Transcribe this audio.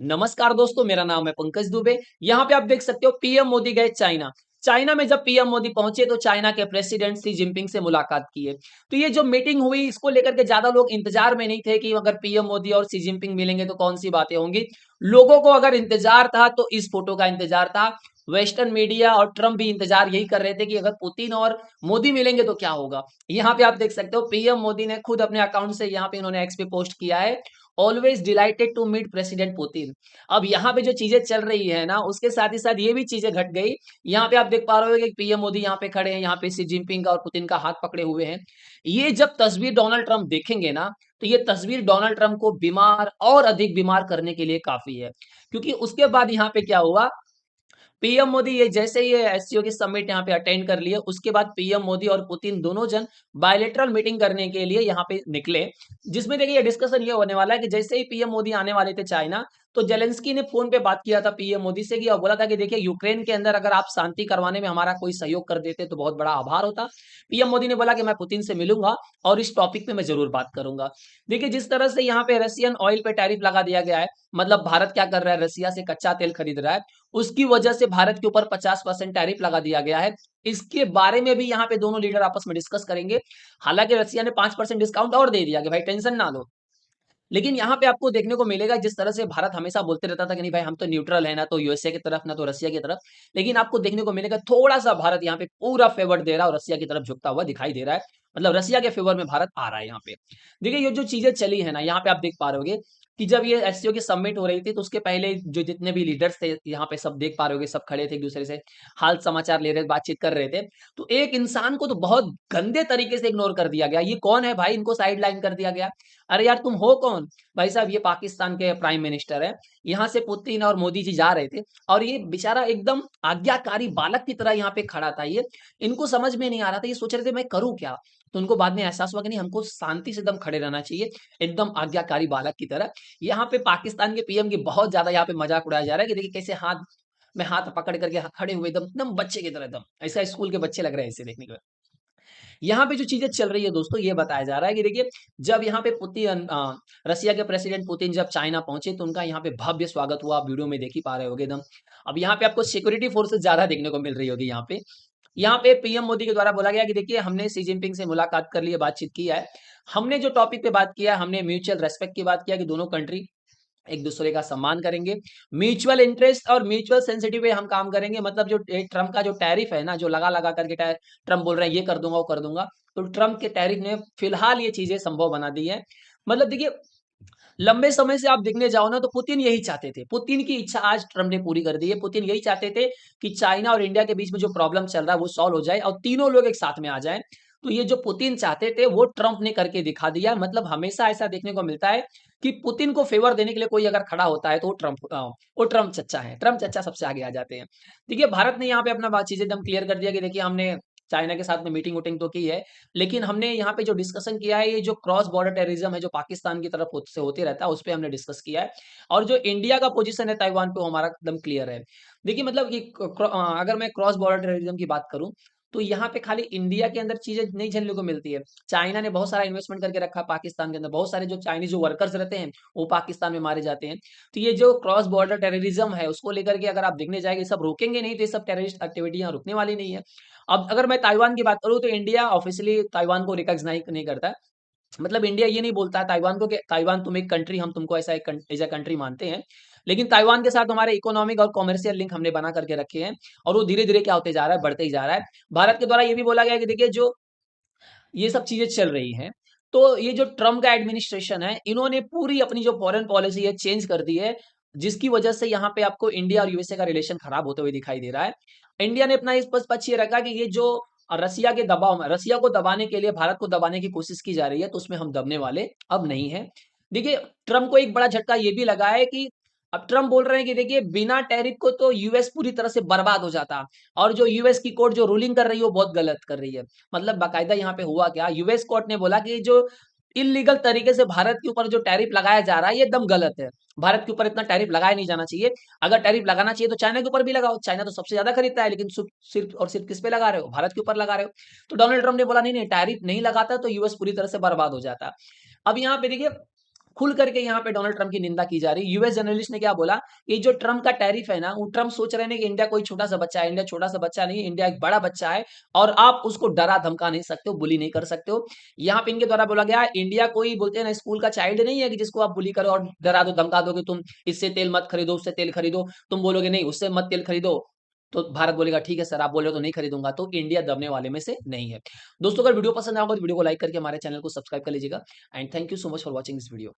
नमस्कार दोस्तों, मेरा नाम है पंकज दुबे। यहाँ पे आप देख सकते हो पीएम मोदी गए चाइना। चाइना में जब पीएम मोदी पहुंचे तो चाइना के प्रेसिडेंट शी जिनपिंग से मुलाकात किए। तो ये जो मीटिंग हुई इसको लेकर के ज्यादा लोग इंतजार में नहीं थे कि अगर पीएम मोदी और शी जिनपिंग मिलेंगे तो कौन सी बातें होंगी। लोगों को अगर इंतजार था तो इस फोटो का इंतजार था। वेस्टर्न मीडिया और ट्रम्प भी इंतजार यही कर रहे थे कि अगर पुतिन और मोदी मिलेंगे तो क्या होगा। यहाँ पे आप देख सकते हो पीएम मोदी ने खुद अपने अकाउंट से यहाँ पे इन्होंने एक्स पे पोस्ट किया है। Always delighted to meet president Putin. अब यहाँ पे जो चीजें चल रही है ना उसके साथ ही साथ ये भी चीजें घट गई। यहाँ पे आप देख पा रहे हो कि पीएम मोदी यहाँ पे खड़े हैं, यहाँ पे शी जिनपिंग का और पुतिन का हाथ पकड़े हुए हैं। ये जब तस्वीर डोनाल्ड ट्रंप देखेंगे ना तो ये तस्वीर डोनाल्ड ट्रंप को बीमार और अधिक बीमार करने के लिए काफी है। क्योंकि उसके बाद यहाँ पे क्या हुआ, पीएम मोदी ये जैसे ही एससीओ की समिट यहाँ पे अटेंड कर लिए उसके बाद पीएम मोदी और पुतिन दोनों जन बायलेटरल मीटिंग करने के लिए यहाँ पे निकले। जिसमें देखिए ये डिस्कशन ये होने वाला है कि जैसे ही पीएम मोदी आने वाले थे चाइना, तो जेलेंस्की ने फोन पे बात किया था पीएम मोदी से कि और बोला था कि देखिए यूक्रेन के अंदर अगर आप शांति करवाने में हमारा कोई सहयोग कर देते तो बहुत बड़ा आभार होता। पीएम मोदी ने बोला कि मैं पुतिन से मिलूंगा और इस टॉपिक पे मैं जरूर बात करूंगा। देखिए जिस तरह से यहाँ पे रशियन ऑयल पे टैरिफ लगा दिया गया है, मतलब भारत क्या कर रहा है, रसिया से कच्चा तेल खरीद रहा है, उसकी वजह से भारत के ऊपर 50% टैरिफ लगा दिया गया है। इसके बारे में भी यहाँ पे दोनों लीडर आपस में डिस्कस करेंगे। हालांकि रसिया ने 5% डिस्काउंट और दे दिया कि भाई टेंशन ना लो। लेकिन यहाँ पे आपको देखने को मिलेगा जिस तरह से भारत हमेशा बोलते रहता था कि नहीं भाई हम तो न्यूट्रल है, ना तो यूएसए की तरफ ना तो रसिया की तरफ। लेकिन आपको देखने को मिलेगा थोड़ा सा भारत यहाँ पे पूरा फेवर दे रहा है और रसिया की तरफ झुकता हुआ दिखाई दे रहा है। मतलब रसिया के फेवर में भारत आ रहा है यहाँ पे। देखिए ये जो चीजें चली है ना यहाँ पे आप देख पा रहे होगे कि जब ये एससीओ की समिट हो रही थी तो उसके पहले जो जितने भी लीडर्स थे यहाँ पे सब देख पा रहे होगे, सब खड़े थे एक दूसरे से हाल समाचार ले रहे, बातचीत कर रहे थे। तो एक इंसान को तो बहुत गंदे तरीके से इग्नोर कर दिया गया। ये कौन है भाई, इनको साइड लाइन कर दिया गया। अरे यार तुम हो कौन। भाई साहब ये पाकिस्तान के प्राइम मिनिस्टर है। यहाँ से पुतिन और मोदी जी जा रहे थे और ये बेचारा एकदम आज्ञाकारी बालक की तरह यहाँ पे खड़ा था। ये इनको समझ में नहीं आ रहा था, ये सोच रहे थे मैं करूँ क्या। तो उनको बाद में एहसास हुआ कि नहीं हमको शांति से एकदम खड़े रहना चाहिए, एकदम आज्ञाकारी बालक की तरह। यहाँ पे पाकिस्तान के पीएम की बहुत ज्यादा यहाँ पे मजाक उड़ाया जा रहा है कि देखिए कैसे हाथ में हाथ पकड़ करके खड़े हुए एकदम एकदम बच्चे की तरह, एकदम ऐसा स्कूल के बच्चे लग रहे हैं ऐसे देखने के। यहाँ पे जो चीजें चल रही है दोस्तों ये बताया जा रहा है कि देखिए जब यहाँ पे पुतिन रसिया के प्रेसिडेंट पुतिन जब चाइना पहुंचे तो उनका यहाँ पे भव्य स्वागत हुआ, आप वीडियो में देख ही पा रहे होगे एकदम। अब यहाँ पे आपको सिक्योरिटी फोर्सेस ज्यादा देखने को मिल रही होगी यहाँ पे। यहाँ पे पीएम मोदी के द्वारा बोला गया कि देखिए हमने शी जिनपिंग से मुलाकात कर ली है, बातचीत किया है। हमने जो टॉपिक पे बात किया है हमने म्यूचुअल रेस्पेक्ट की बात किया कि दोनों कंट्री एक दूसरे का सम्मान करेंगे। म्यूचुअल इंटरेस्ट और म्यूचुअल सेंसिटिव पे हम काम करेंगे। मतलब जो ट्रम्प का जो टैरिफ है ना, जो लगा लगा करके ट्रम्प बोल रहे हैं ये कर दूंगा वो कर दूंगा, तो ट्रम्प के टैरिफ ने फिलहाल ये चीजें संभव बना दी है। मतलब देखिए लंबे समय से आप देखने जाओ ना तो पुतिन यही चाहते थे, पुतिन की इच्छा आज ट्रम्प ने पूरी कर दी है। पुतिन यही चाहते थे कि चाइना और इंडिया के बीच में जो प्रॉब्लम चल रहा है वो सॉल्व हो जाए और तीनों लोग एक साथ में आ जाएं। तो ये जो पुतिन चाहते थे वो ट्रम्प ने करके दिखा दिया। मतलब हमेशा ऐसा देखने को मिलता है कि पुतिन को फेवर देने के लिए कोई अगर खड़ा होता है तो वो ट्रम्प चच्चा है, ट्रम्प चच्चा सबसे आगे आ जाते हैं। देखिए भारत ने यहाँ पे अपना बात चीजें एकदम क्लियर कर दिया कि देखिए हमने चाइना के साथ में मीटिंग वोटिंग तो की है, लेकिन हमने यहाँ पे जो डिस्कशन किया है ये जो क्रॉस बॉर्डर टेररिज्म है जो पाकिस्तान की तरफ से होते रहता है उस पर हमने डिस्कस किया है। और जो इंडिया का पोजीशन है ताइवान पे वो हमारा एकदम क्लियर है। देखिए मतलब ये अगर मैं क्रॉस बॉर्डर टेररिज्म की बात करूं तो यहाँ पे खाली इंडिया के अंदर चीजें नहीं झेलने को मिलती है। चाइना ने बहुत सारा इन्वेस्टमेंट करके रखा है पाकिस्तान के अंदर, बहुत सारे जो चाइनीज जो वर्कर्स रहते हैं वो पाकिस्तान में मारे जाते हैं। तो ये जो क्रॉस बॉर्डर टेररिज्म है उसको लेकर के अगर आप देखने जाएंगे सब रोकेंगे नहीं तो ये सब टेररिस्ट एक्टिविटी यहाँ रुकने वाली नहीं है। अब अगर मैं ताइवान की बात करूं तो इंडिया ऑफिशियली ताइवान को रिकॉग्नाइज नहीं करता। मतलब इंडिया ये नहीं बोलता है ताइवान को कि ताइवान तुम एक कंट्री, हम तुमको ऐसा एक एज अ कंट्री मानते हैं। लेकिन ताइवान के साथ हमारे इकोनॉमिक और कॉमर्शियल लिंक हमने बना करके रखे हैं और वो धीरे धीरे क्या होते जा रहा है, बढ़ते ही जा रहा है। भारत के द्वारा ये भी बोला गया है कि देखिए जो ये सब चीजें चल रही हैं तो ये जो ट्रम्प का एडमिनिस्ट्रेशन है इन्होंने पूरी अपनी जो फॉरेन पॉलिसी है चेंज कर दी है, जिसकी वजह से यहाँ पे आपको इंडिया और यूएसए का रिलेशन खराब होते हुए दिखाई दे रहा है। इंडिया ने अपना इस पक्ष ये रखा कि ये जो रसिया के दबाव में, रसिया को दबाने के लिए भारत को दबाने की कोशिश की जा रही है तो उसमें हम दबने वाले अब नहीं है। देखिए ट्रम्प को एक बड़ा झटका ये भी लगा है कि अब ट्रम्प बोल रहे हैं कि देखिए बिना टैरिफ को तो यूएस पूरी तरह से बर्बाद हो जाता और जो यूएस की कोर्ट जो रूलिंग कर रही है वो बहुत गलत कर रही है। मतलब बाकायदा यहाँ पे हुआ क्या, यूएस कोर्ट ने बोला कि जो इलीगल तरीके से भारत के ऊपर जो टैरिफ लगाया जा रहा है ये एकदम गलत है। भारत के ऊपर इतना टैरिफ लगाया नहीं जाना चाहिए। अगर टैरिफ लगाना चाहिए तो चाइना के ऊपर भी लगाओ, चाइना तो सबसे ज्यादा खरीदता है, लेकिन सिर्फ और सिर्फ किस पे लगा रहे हो, भारत के ऊपर लगा रहे हो। तो डोनाल्ड ट्रम्प ने बोला नहीं नहीं टैरिफ नहीं लगाता तो यूएस पूरी तरह से बर्बाद हो जाता। अब यहाँ पे देखिए खुल करके यहाँ पे डोनाल्ड ट्रम्प की निंदा की जा रही है। यूएस जर्नलिस्ट ने क्या बोला, ये जो ट्रम्प का टैरिफ है ना, वो ट्रम्प सोच रहे हैं कि इंडिया कोई छोटा सा बच्चा है। इंडिया छोटा सा बच्चा नहीं है, इंडिया एक बड़ा बच्चा है और आप उसको डरा धमका नहीं सकते हो, बुली नहीं कर सकते हो। यहाँ पे इनके द्वारा बोला गया इंडिया कोई बोलते हैं ना स्कूल का चाइल्ड नहीं है कि जिसको आप बुली करो और डरा दो धमका दो कि तुम इससे तेल मत खरीदो, उससे तेल खरीदो। तुम बोलोगे नहीं उससे मत तेल खरीदो, तो भारत बोलेगा ठीक है सर, आप बोल रहे हो तो नहीं खरीदूंगा। तो इंडिया दबने वाले में से नहीं है। दोस्तों अगर वीडियो पसंद आएगा तो वीडियो को लाइक करके हमारे चैनल को सब्सक्राइब कर लीजिएगा। And thank you so much for watching this video.